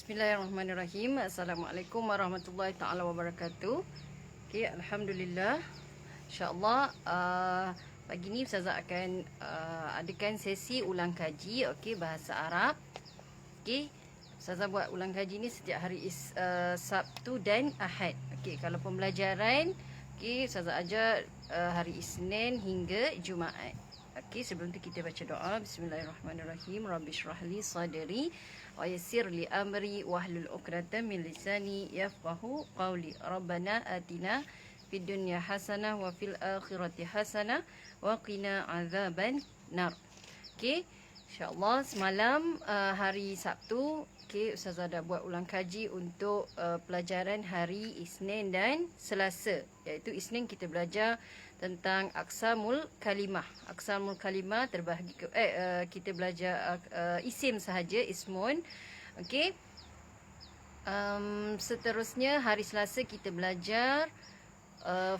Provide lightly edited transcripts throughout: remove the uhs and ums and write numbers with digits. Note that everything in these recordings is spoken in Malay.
Bismillahirrahmanirrahim. Assalamualaikum warahmatullahi taala wabarakatuh. Okey, alhamdulillah. InsyaAllah pagi ni Ustazah akan adakan sesi ulang kaji, okey, bahasa Arab. Okey, Ustazah buat ulang kaji ni setiap hari Sabtu dan Ahad. Okey, kalau pembelajaran, okey, Ustazah ajar hari Isnin hingga Jumaat. Okey, sebelum tu kita baca doa. Bismillahirrahmanirrahim. Rabbi shrahli sadri wa yassir li amri wahlul 'uqdatam min lisani yafqahu qawli. Rabbana atina fid dunya hasanah wa fil akhirati hasanah wa qina azaban nar. Okey, insya-Allah semalam hari Sabtu, okey, Ustazah dah buat ulang kaji untuk pelajaran hari Isnin dan Selasa. Iaitu Isnin kita belajar tentang aqsamul kalimah. Aqsamul kalimah terbahagi ke kita belajar isim sahaja, ismun. Okey. Seterusnya hari Selasa kita belajar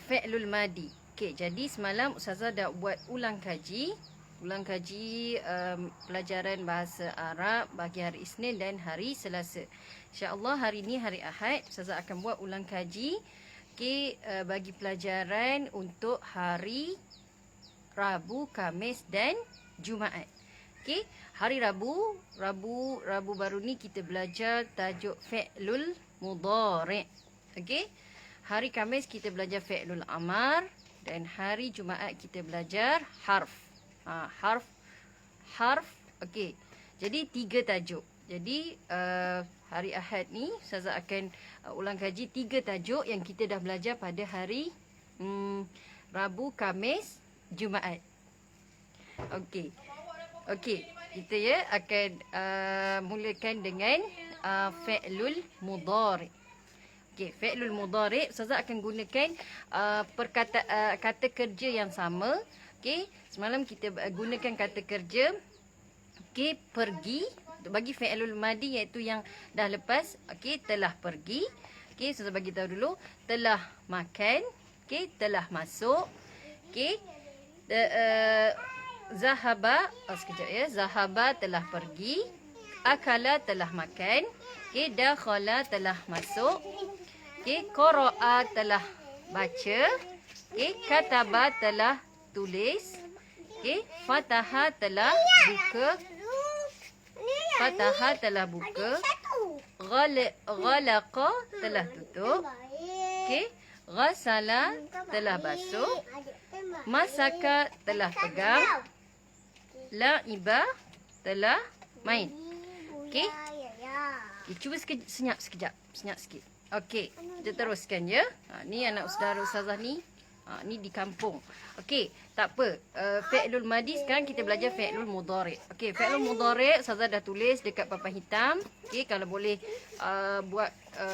fi'lul madi. Okey, jadi semalam Ustazah dah buat ulang kaji pelajaran bahasa Arab bagi hari Isnin dan hari Selasa. Insya-Allah hari ni hari Ahad Ustazah akan buat ulang kaji bagi pelajaran untuk hari Rabu, Khamis dan Jumaat. Okey, hari Rabu baru ni kita belajar tajuk fi'lul mudhari'. Okey. Hari Khamis kita belajar fi'lul amar dan hari Jumaat kita belajar harf. Harf. Okey. Jadi 3 tajuk. Jadi hari Ahad ni Ustazah akan ulang kaji 3 tajuk yang kita dah belajar pada hari Rabu, Khamis, Jumaat. Okey. Okey, kita akan mulakan dengan fi'lul mudhari'. Okey, fi'lul mudhari' Ustazah akan gunakan kata kerja yang sama. Okey, semalam kita gunakan kata kerja pergi bagi fi'lul madi iaitu yang dah lepas. Okey, telah pergi. Okey, Ustazah bagi tahu dulu, telah makan. Okey, telah masuk. Okey, zahaba, sekejap ya. Zahaba telah pergi. Akala telah makan. Okey, dakhala telah masuk. Okey, qara'a telah baca. Okey, kataba telah tulis. Okey, fataha telah buka. Fataha telah buka. Ghalaqa telah tutup. Okey, ghasala telah basuh. Masaka telah pegang. La'iba telah main. Okey. Cuba senyap sekejap. Senyap sikit. Okey, kita teruskan ya. Ni anak saudara Ustazah ni. Ni di kampung. Okey, tak apa. Fi'lul madi sekarang kita belajar fi'lul mudhari'. Okey, fi'lul mudhari' Ustazah dah tulis dekat papan hitam. Okey, kalau boleh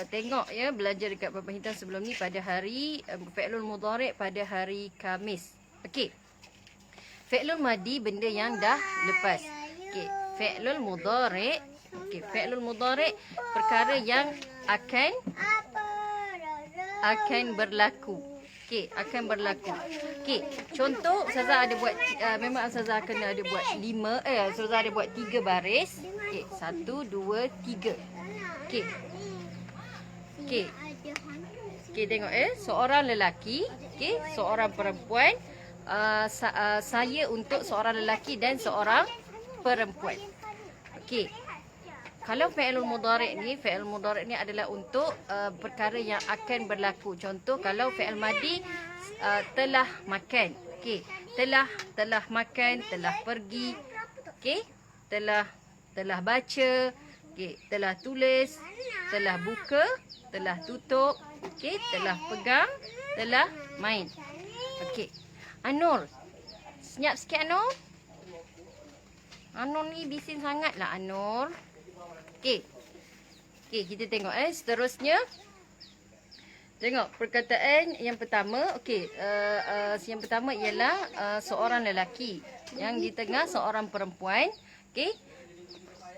tengok ya, belajar dekat papan hitam sebelum ni pada hari fi'lul mudhari' pada hari Khamis. Okey. Fi'lul madi benda yang dah lepas. Okey, fi'lul mudhari'. Okey, fi'lul mudhari' perkara yang akan berlaku. Okey, akan berlaku. Okey, contoh Ustazah ada buat memang Ustazah akan ada buat 5 Ustazah ada buat 3 baris. Okey, 1 2 3. Okey. Okey. Okey, tengok seorang lelaki, okey, seorang perempuan, saya untuk seorang lelaki dan seorang perempuan. Okey. Kalau fi'lul mudhari' ni adalah untuk perkara yang akan berlaku. Contoh kalau fi'il madi telah makan. Okey, telah makan, telah pergi. Okey, telah baca, okey, telah tulis, telah buka, telah tutup, okey, telah pegang, telah main. Okey. Anur. Senyap sikit Anur. Anur ni bising sangatlah Anur. Okey. Okey, kita tengok seterusnya. Tengok perkataan yang pertama. Okey, yang pertama ialah seorang lelaki. Yang di tengah seorang perempuan. Okey.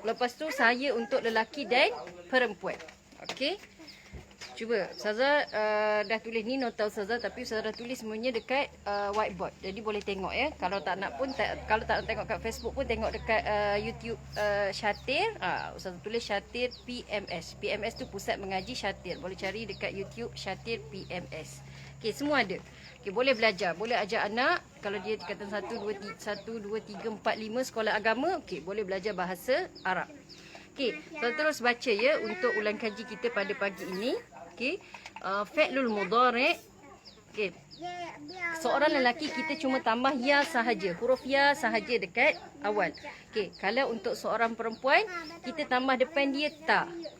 Lepas tu saya untuk lelaki dan perempuan. Okey. Cuba, Ustazah dah tulis ni nota Ustazah, tapi Ustazah dah tulis semuanya dekat whiteboard. Jadi boleh tengok ya. Kalau tak nak pun, kalau tak nak tengok kat Facebook pun, tengok dekat YouTube Syatir. Ustazah tulis Syatir PMS. PMS tu Pusat Mengaji Syatir. Boleh cari dekat YouTube Syatir PMS. Okey, semua ada. Okey, boleh belajar. Boleh ajak anak. Kalau dia tingkatan 1, 2, 3, 4, 5 sekolah agama, okey, boleh belajar bahasa Arab. Okey, terus baca ya untuk ulang kaji kita pada pagi ini. Okey, fi'lul mudhari'. Okey, seorang lelaki kita cuma tambah ya sahaja, huruf ya sahaja dekat awal. Okey, kalau untuk seorang perempuan kita tambah depan dia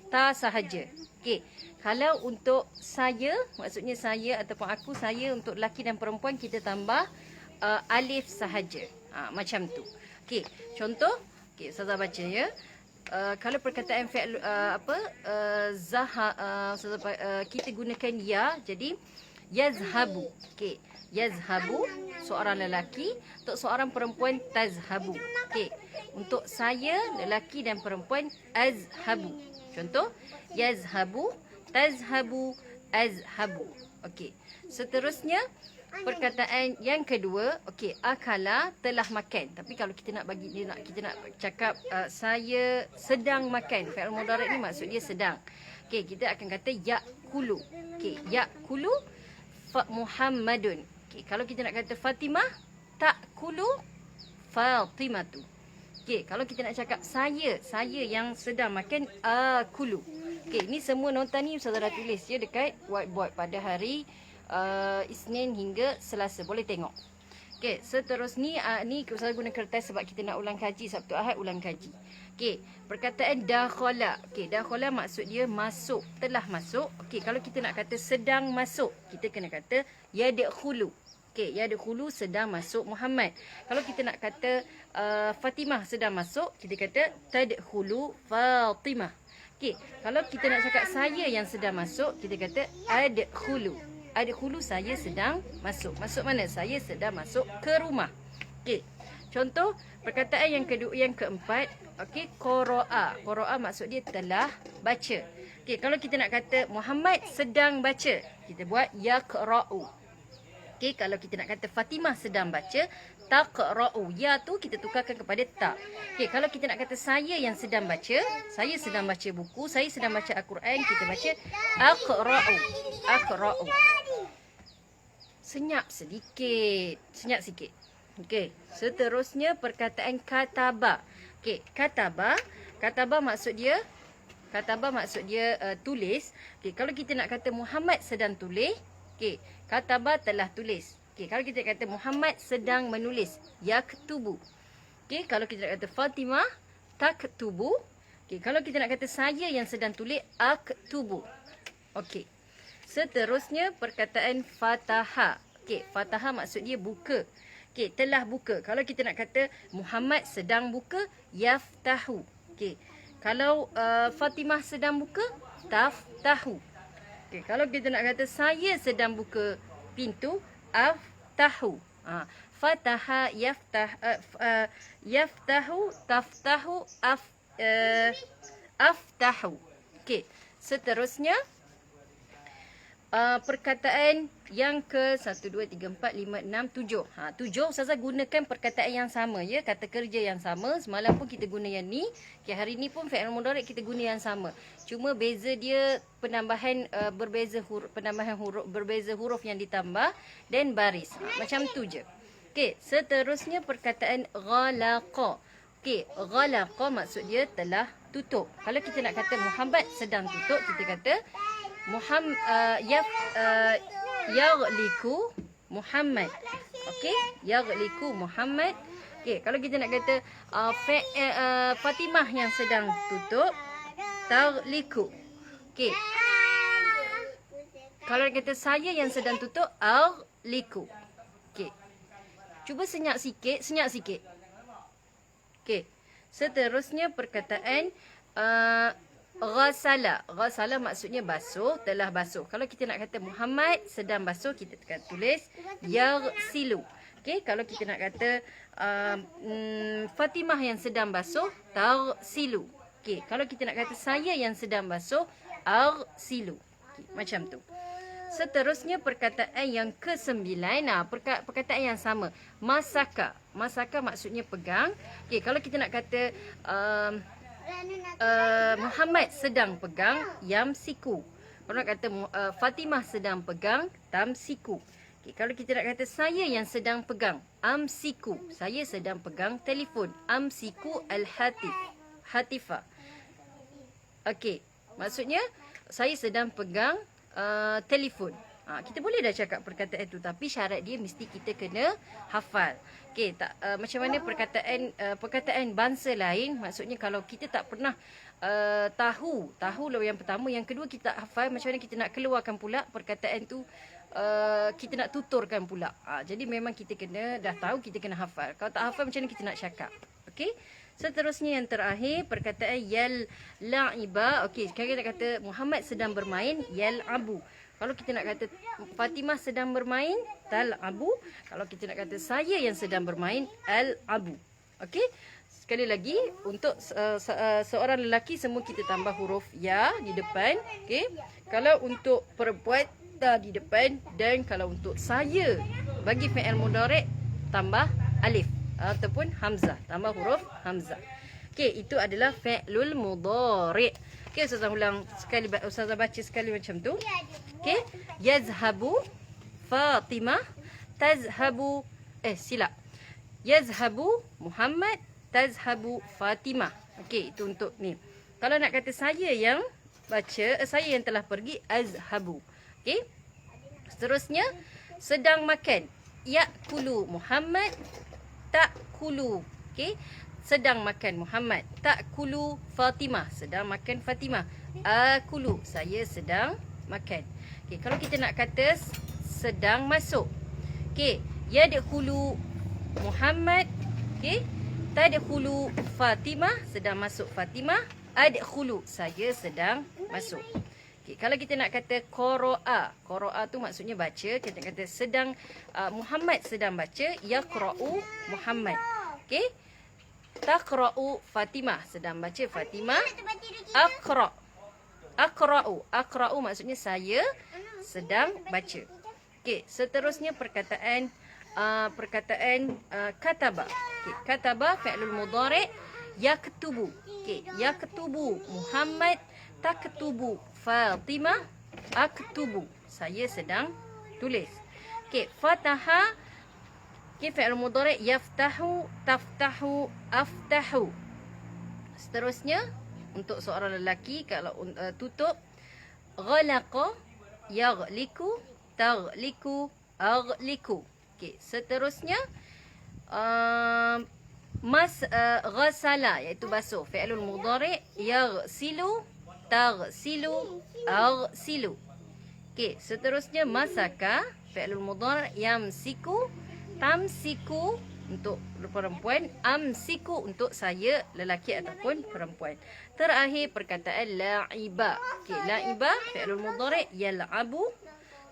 ta sahaja. Okey, kalau untuk saya, maksudnya saya ataupun aku, saya untuk lelaki dan perempuan kita tambah alif sahaja. Macam tu. Okey, contoh, okey, Ustazah baca ya. Kalau perkataan fi'l kita gunakan ya, jadi yazhabu. Okey, yazhabu seorang lelaki, untuk seorang perempuan tazhabu. Okey, untuk saya lelaki dan perempuan azhabu. Contoh, yazhabu, tazhabu, azhabu. Okey, seterusnya perkataan yang kedua, okey, akala telah makan. Tapi kalau kita nak bagi dia kita nak cakap saya sedang makan. Fi'il mudhari' ni maksud dia sedang. Okey, kita akan kata ya'kulu. Okey, ya'kulu Muhammadun. Okey, kalau kita nak kata Fatimah, ta'kulu Fatimatu. Okey, kalau kita nak cakap saya yang sedang makan, akulu. Okey, ni semua nota ni Ustazah dah tulis ya dekat whiteboard pada hari Isnin hingga Selasa. Boleh tengok. Okey, seterusnya ni Ustazah guna kertas sebab kita nak ulang kaji Sabtu Ahad ulang kaji. Okey, perkataan dakhala. Okey, dakhala maksud dia masuk, telah masuk. Okey, kalau kita nak kata sedang masuk, kita kena kata yadkhulu. Okey, yadkhulu sedang masuk Muhammad. Kalau kita nak kata Fatimah sedang masuk, kita kata tadkhulu Fatimah. Okey, kalau kita nak cakap saya yang sedang masuk, kita kata adkhulu. Adkhulu saya sedang masuk. Masuk mana? Saya sedang masuk ke rumah. Okey. Contoh perkataan yang kedua, yang keempat, okey, qara'a. Qara'a maksud dia telah baca. Okey, kalau kita nak kata Muhammad sedang baca, kita buat yaqra'u. Okey, kalau kita nak kata Fatimah sedang baca, taqra'u. Ya tu kita tukarkan kepada ta. Okey, kalau kita nak kata saya yang sedang baca, saya sedang baca buku, saya sedang baca Al-Quran, kita baca aqra'u. Aqra'u. Senyap sedikit. Senyap sikit. Okey, seterusnya perkataan kataba. Okey, kataba. Kataba maksud dia tulis. Okey, kalau kita nak kata Muhammad sedang tulis, okey, kataba telah tulis. Okey, kalau kita kata Muhammad sedang menulis, yaktubu. Okey, kalau kita nak kata Fatimah, taktubu. Okey, kalau kita nak kata saya yang sedang tulis, aktubu. Okey. Seterusnya perkataan fataha. Okey, fataha maksud dia buka. Okey, telah buka. Kalau kita nak kata Muhammad sedang buka, yaftahu. Okey. Kalau Fatimah sedang buka, taftahu. Okey, kalau kita nak kata saya sedang buka pintu, aftahu. Fataha, yaftah, yaftahu, taftahu, aftahu. Okey, seterusnya perkataan yang ke 1, 2, 3, 4, 5, 6, 7. 7 Ustazah gunakan perkataan yang sama ya, kata kerja yang sama. Semalam pun kita guna yang ni. Okay, hari ni pun fi'il mudhari' kita guna yang sama. Cuma beza dia penambahan berbeza huruf yang ditambah dan baris. Macam tu je. Okey, seterusnya perkataan ghalaqa. Okey, ghalaqa maksud dia telah tutup. Kalau kita nak kata Muhammad sedang tutup, kita kata yaghliku Muhammad. Okey, yaghliku Muhammad. Okey, kalau kita nak kata Fatimah yang sedang tutup, taghliku. Okey. Kalau kata saya yang sedang tutup, aghliku. Okey. Cuba senyap sikit, senyap sikit. Okey. Seterusnya perkataan ghasala. Ghasala maksudnya basuh, telah basuh. Kalau kita nak kata Muhammad sedang basuh, kita tekan tulis yaghsilu. Okey, kalau kita nak kata Fatimah yang sedang basuh, taghsilu. Okey, kalau kita nak kata saya yang sedang basuh, aghsilu. lelaki. Macam tu. Seterusnya perkataan yang ke-9. Perkataan yang sama. Masaka. Masaka maksudnya pegang. Okey, kalau kita nak kata Muhammad sedang pegang, yamsiku. Kalau nak kata Fatimah sedang pegang, tamsiku. Okay, kalau kita nak kata saya yang sedang pegang, amsiku. Saya sedang pegang telefon. Amsiku al-hatif. Hatifa. Okey, maksudnya saya sedang pegang telefon. Kita boleh dah cakap perkataan itu, tapi syarat dia mesti kita kena hafal. Okey, macam mana perkataan bangsa lain, maksudnya kalau kita tak pernah tahu lah yang pertama, yang kedua kita tak hafal, macam mana kita nak keluarkan pula perkataan tu, kita nak tuturkan pula. Jadi memang kita kena dah tahu, kita kena hafal. Kalau tak hafal, macam mana kita nak cakap? Okey. Seterusnya yang terakhir, perkataan yal la'iba. Okey, sekarang kita kata Muhammad sedang bermain, yal abu. Kalau kita nak kata Fatimah sedang bermain, tal abu. Kalau kita nak kata saya yang sedang bermain, al abu. Okey. Sekali lagi, untuk seorang lelaki semua kita tambah huruf ya di depan. Okey. Kalau untuk perempuan dah di depan, dan kalau untuk saya bagi fi'il mudhari' tambah alif ataupun hamzah, tambah huruf hamzah. Okey, itu adalah fi'lul mudhari'. Okey, Ustazah ulang sekali, Ustazah baca sekali macam tu. Okey, yazhabu Fatimah, tazhabu silap. Yazhabu Muhammad, tazhabu Fatimah. Okey, itu untuk ni. Kalau nak kata saya yang baca, saya yang telah pergi, azhabu. Okey. Seterusnya sedang makan, yakulu Muhammad, takulu. Okey. Sedang makan Muhammad, takulu Fatimah. Sedang makan Fatimah. Akulu, saya sedang makan. Okey, kalau kita nak kata sedang masuk. Okey, yadkhulu Muhammad, okey, tadkhulu Fatimah, sedang masuk Fatimah, adkhulu, saya sedang masuk. Okey, kalau kita nak kata qara'a, qara'a tu maksudnya baca, kita kata sedang Muhammad sedang baca, yaqra'u Muhammad. Okey, taqra'u Fatimah, sedang baca Fatimah, aqra'. Aqra'u maksudnya saya sedang baca. Okey, seterusnya perkataan kataba. Okey, kataba fi'lul mudhari' yaktubu. Okey, yaktubu Muhammad, taktubu Fatimah, aktubu, saya sedang tulis. Okey, fataha, okey, fi'lul mudhari' yaftahu, taftahu, aftahu. Seterusnya untuk seorang lelaki, kalau tutup, ghalaqa, yaghliku, taghliku, aghliku. Okey, seterusnya ghasala, iaitu basuh, fi'lul mudhari' yaghsilu, taghsilu, aghsilu. Okey, seterusnya masaka, fi'lul mudhari' yamsiku, tamsiku untuk perempuan, amsiku untuk saya lelaki ataupun perempuan. Terakhir perkataan la'iba. Okey, la'iba fi'lul mudhari' yal'abu,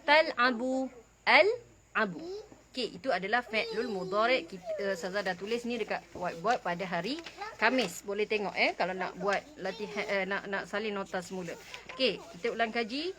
tal'abu, al'abu. Okey, itu adalah fi'lul mudhari'. Ustazah dah tulis ni dekat whiteboard pada hari Khamis. Boleh tengok kalau nak buat latihan, nak salin nota semula. Okey, kita ulang kaji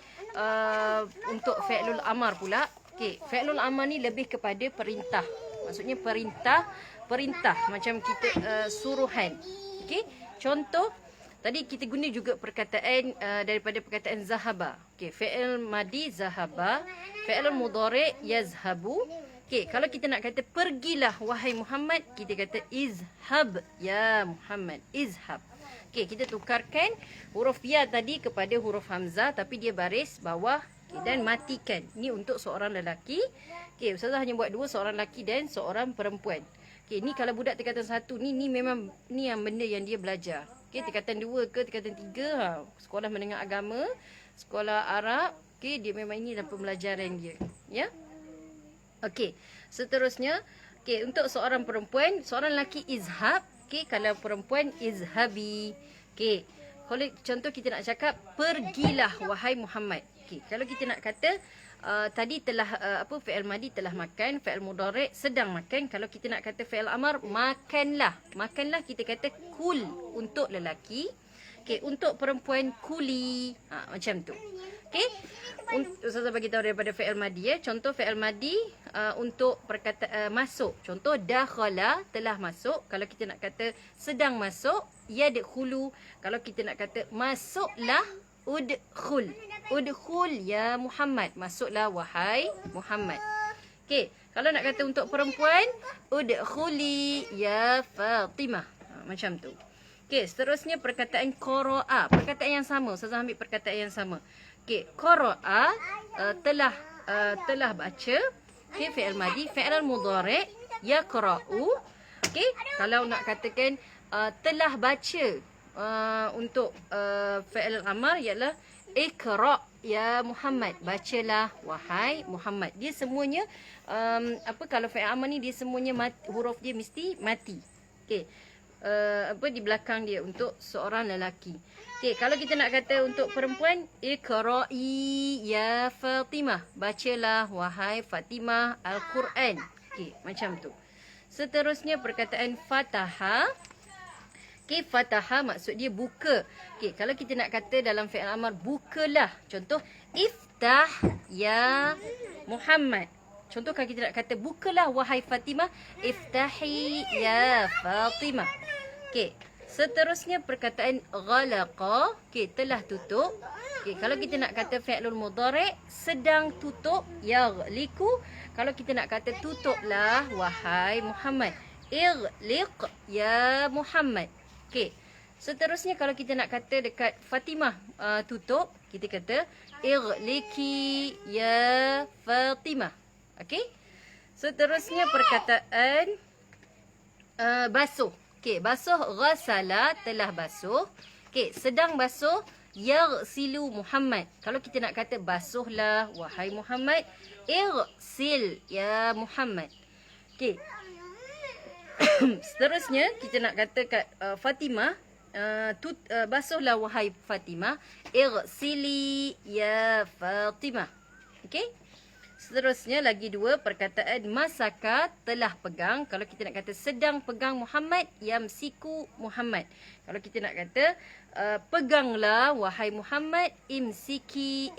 untuk fi'lul amar pula. Okey, fi'lul amar ni lebih kepada perintah. Maksudnya perintah macam kita suruhan. Okey, contoh tadi kita guna juga perkataan daripada perkataan zahaba. Okey, fi'il madi zahaba, fi'il mudhari' yazhabu. Okey, kalau kita nak kata pergilah wahai Muhammad, kita kata izhab ya Muhammad, izhab. Okey, kita tukarkan huruf ya tadi kepada huruf hamzah, tapi dia baris bawah. Okay, dan matikan. Ni untuk seorang lelaki. Okey, Ustazah hanya buat dua, seorang lelaki dan seorang perempuan. Okey, ni kalau budak tingkatan 1 ni memang ni yang benda yang dia belajar. Okey, tingkatan 2 ke tingkatan 3, sekolah menengah agama, sekolah Arab. Okey, dia memang inilah pembelajaran dia, ya. Okey, seterusnya, okey, untuk seorang perempuan, seorang lelaki izhab. Okey, kalau perempuan izhabi. Okey, kalau contoh kita nak cakap pergilah wahai Muhammad. Okey, kalau kita nak kata tadi telah fi'il madi telah makan, fi'il mudhari' sedang makan. Kalau kita nak kata fi'il amar, makanlah. Makanlah kita kata kul untuk lelaki. Okey, untuk perempuan kuli. Macam tu. Okey. Ustazah bagi tahu daripada fi'il madi ya. Contoh fi'il madi untuk perkataan masuk. Contoh dakhala, telah masuk. Kalau kita nak kata sedang masuk, yadkhulu. Kalau kita nak kata masuklah, udkhul. Udkhul ya Muhammad. Masuklah wahai Muhammad. Okey, kalau nak kata untuk perempuan, udkhuli ya Fatimah. Macam tu. Okey, seterusnya perkataan qara'a. Perkataan yang sama. Ustazah ambil perkataan yang sama. Okey, qara'a telah baca. Okey, fi'il madi, fi'il mudhari' yaqra'u. Okey, kalau nak katakan telah baca untuk fi'il amar ialah iqra' ya Muhammad. Bacalah wahai Muhammad. Dia semuanya kalau fi'il amar ni dia semuanya huruf dia mesti mati. Okey. Di belakang dia untuk seorang lelaki. Okey, kalau kita nak kata untuk perempuan, iqra'i ya Fatimah. Bacalah wahai Fatimah Al-Quran. Okey, macam tu. Seterusnya perkataan fataha. Okey, fataha maksud dia buka. Okey, kalau kita nak kata dalam fi'il amar bukalah. Contoh iftah ya Muhammad. Contoh kalau kita nak kata bukalah wahai Fatimah, iftahi ya Fatimah. Okey, seterusnya perkataan ghalaqa. Okey, telah tutup. Okey, kalau kita nak kata fi'lul mudhari' sedang tutup, yaghliqu. Kalau kita nak kata tutuplah wahai Muhammad, ighliq ya Muhammad. Okey, seterusnya kalau kita nak kata dekat Fatimah tutup, kita kata ighliqi ya Fatimah. Okey. Seterusnya perkataan basuh. Okey, basuh ghasala, telah basuh. Okey, sedang basuh, yaghsilu Muhammad. Kalau kita nak kata basuhlah wahai Muhammad, ighsil ya Muhammad. Okey. Seterusnya kita nak kata kat Fatimah, basuhlah wahai Fatimah, ighsili ya Fatimah. Okey. Seterusnya lagi dua perkataan masaka, telah pegang. Kalau kita nak kata sedang pegang Muhammad, yamsiku Muhammad. Kalau kita nak kata peganglah wahai Muhammad, imsiki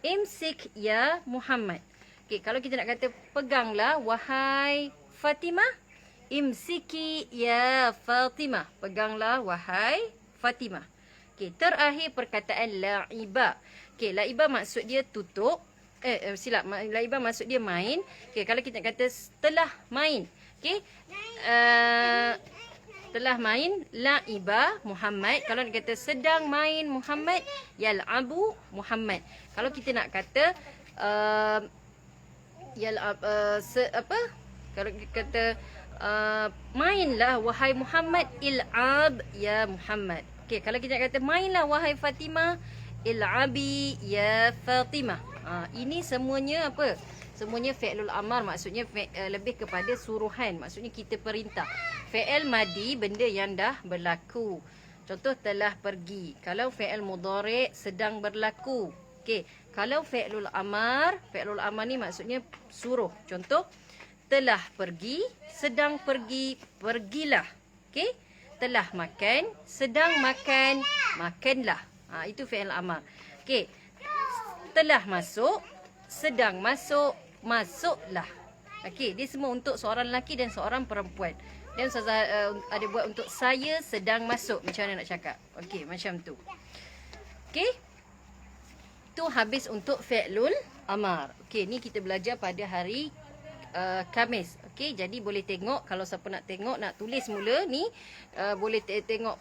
imsik ya Muhammad. Okey, kalau kita nak kata peganglah wahai Fatimah, imsiki ya Fatimah. Peganglah wahai Fatimah. Okey, terakhir perkataan la'iba. Okey, la'iba maksud dia tutup. Silap, laibah maksud dia main. Okey, kalau kita kata telah main. Okey. Telah main laiba Muhammad. Kalau kita kata sedang main Muhammad, yal'abu Muhammad. Kalau kita nak kata kalau kita kata mainlah wahai Muhammad, il'ab ya Muhammad. Okey, kalau kita nak kata mainlah wahai Fatimah, il'abi ya Fatimah. Ini semuanya apa? Semuanya fi'lul amar, maksudnya lebih kepada suruhan, maksudnya kita perintah. Fi'il madi, benda yang dah berlaku. Contoh telah pergi. Kalau fi'il mudhari' sedang berlaku. Okey, kalau fi'lul amar ni maksudnya suruh. Contoh telah pergi, sedang pergi, pergilah. Okey, telah makan, sedang makan, makanlah. Itu fi'il amar. Okey, telah masuk, sedang masuk, masuklah. Okey, dia semua untuk seorang lelaki dan seorang perempuan. Dan Ustazah ada buat untuk saya sedang masuk. Macam mana nak cakap? Okey, macam tu. Okey. Tu habis untuk fi'lul amar. Okey, ni kita belajar pada hari Khamis. Okey, jadi boleh tengok, kalau siapa nak tengok, nak tulis mula ni, boleh tengok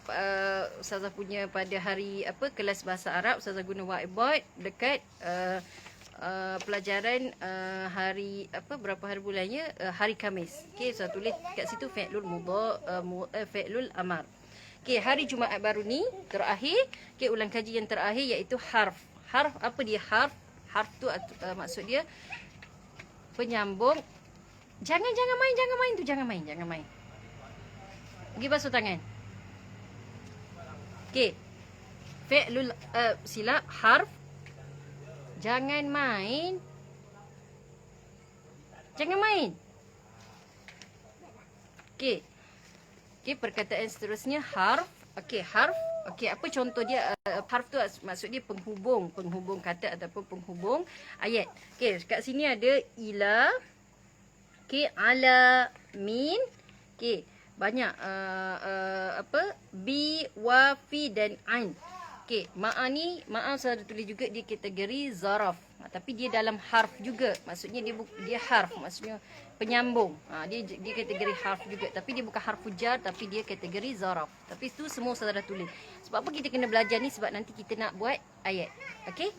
Ustazah punya pada hari kelas bahasa Arab. Ustazah guna whiteboard dekat pelajaran hari berapa hari bulannya, hari Khamis. Okey, Ustazah tulis kat situ fi'lul fi'lul amar. Okey, hari Jumaat baru ni terakhir, okey, ulang kaji yang terakhir iaitu harf. Harf apa dia harf? Harf tu maksud dia penyambung. Jangan main. Pergi basuh tangan. Okey. Fi'lul silap harf. Jangan main. Okey. Okey, perkataan seterusnya harf. Okey, harf Okey, apa contoh dia? Harf tu maksud dia penghubung kata ataupun penghubung ayat. Okey, kat sini ada ila, okey, ala, min, okey, banyak bi, wa, fi dan an. Okey, ma'a ni, maaf saya ada tulis juga dia kategori zaraf. Tapi dia dalam harf juga. Maksudnya dia harf, maksudnya penyambung. Dia kategori harf juga, tapi dia bukan harfu jar, tapi dia kategori zaraf. Tapi itu semua saya dah tulis. Sebab apa kita kena belajar ni? Sebab nanti kita nak buat ayat. Okey?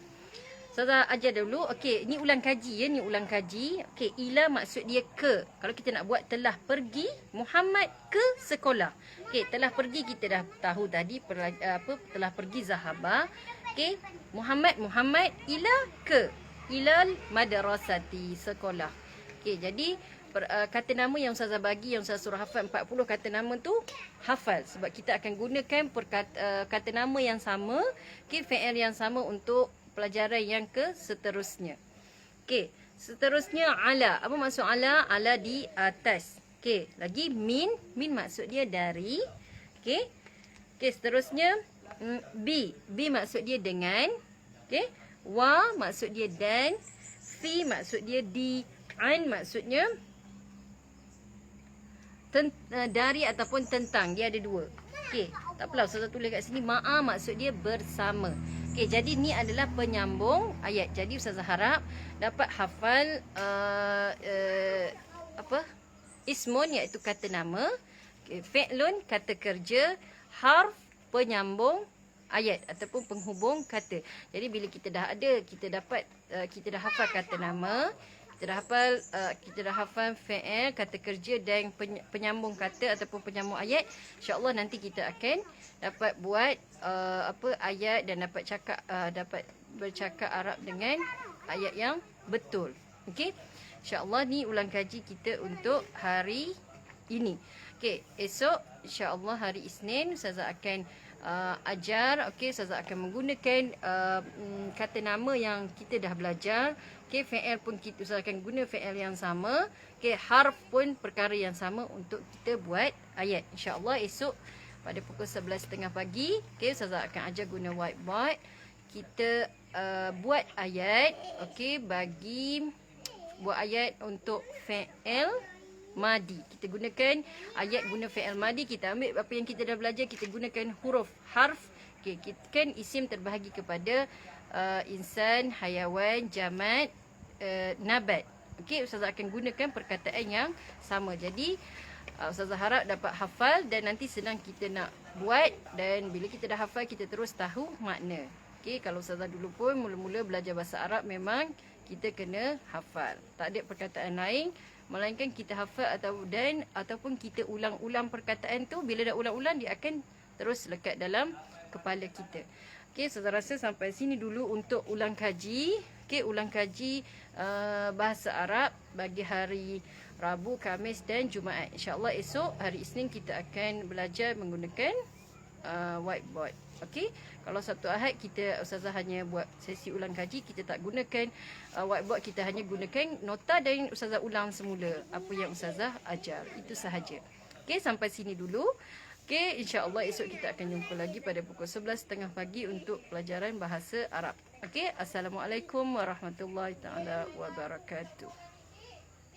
Saya ajar dulu. Okey, ni ulang kaji ya, ni ulang kaji. Okey, ila maksud dia ke. Kalau kita nak buat telah pergi Muhammad ke sekolah. Okey, telah pergi kita dah tahu tadi telah pergi zahaba. Okey, Muhammad ila ke. Ilal madrasati, sekolah. Okey, jadi kata nama yang Ustazah bagi, yang Ustazah suruh hafal 40 kata nama tu hafal. Sebab kita akan gunakan kata nama yang sama, okey, fi'il yang sama untuk pelajaran yang ke seterusnya. Okey, seterusnya ala. Apa maksud ala? Ala di atas. Okey, lagi min maksud dia dari. Okey. Okey, seterusnya bi maksud dia dengan. Okey. Wa maksud dia dan. Fi maksud dia di. An maksudnya dari ataupun tentang. Dia ada dua. Okey, tak apalah saya tulis kat sini. Ma'a maksud dia bersama. Okey, jadi ni adalah penyambung ayat. Jadi Ustazah harap dapat hafal ismun iaitu kata nama, okay, fi'lun kata kerja, harf penyambung ayat ataupun penghubung kata. Jadi bila kita dah ada, kita dah hafal kata nama, kita dah hafal fi'il, kata kerja dan penyambung kata ataupun penyambung ayat, insya-Allah nanti kita akan dapat buat ayat dan dapat bercakap Arab dengan ayat yang betul. Okey. Insya-Allah ni ulang kaji kita untuk hari ini. Okey, esok insya-Allah hari Isnin Ustazah akan ajar. Okey, Ustazah akan menggunakan kata nama yang kita dah belajar. Okey, fi'il pun Ustazah akan guna fi'il yang sama. Okey, harf pun perkara yang sama untuk kita buat ayat. Insya-Allah esok pada pukul 11.30 pagi, okey, Ustazah akan ajar guna whiteboard. Kita buat ayat, okey, buat ayat untuk fi'il madi. Kita gunakan ayat guna fi'il madi. Kita ambil apa yang kita dah belajar, kita gunakan huruf, harf. Okey, kita kan isim terbahagi kepada insan, hayawan, jamad, nabat. Okey, Ustazah akan gunakan perkataan yang sama. Jadi Ustazah harap dapat hafal dan nanti senang kita nak buat, dan bila kita dah hafal kita terus tahu makna. Okey, kalau Ustazah dulu pun mula-mula belajar bahasa Arab memang kita kena hafal. Tak ada perkataan lain melainkan kita hafal ataupun kita ulang-ulang perkataan tu. Bila dah ulang-ulang dia akan terus lekat dalam kepala kita. Okey, saya rasa sampai sini dulu untuk ulang kaji. Okey, ulang kaji bahasa Arab bagi hari Rabu, Khamis dan Jumaat. InsyaAllah esok hari Isnin kita akan belajar menggunakan whiteboard. Okey, kalau Sabtu Ahad Ustazah hanya buat sesi ulang kaji, kita tak gunakan whiteboard, kita hanya gunakan nota dan Ustazah ulang semula apa yang Ustazah ajar. Itu sahaja. Okey, sampai sini dulu. Okey, insya-Allah esok kita akan jumpa lagi pada pukul 11.30 pagi untuk pelajaran bahasa Arab. Okey, assalamualaikum warahmatullahi taala wabarakatuh.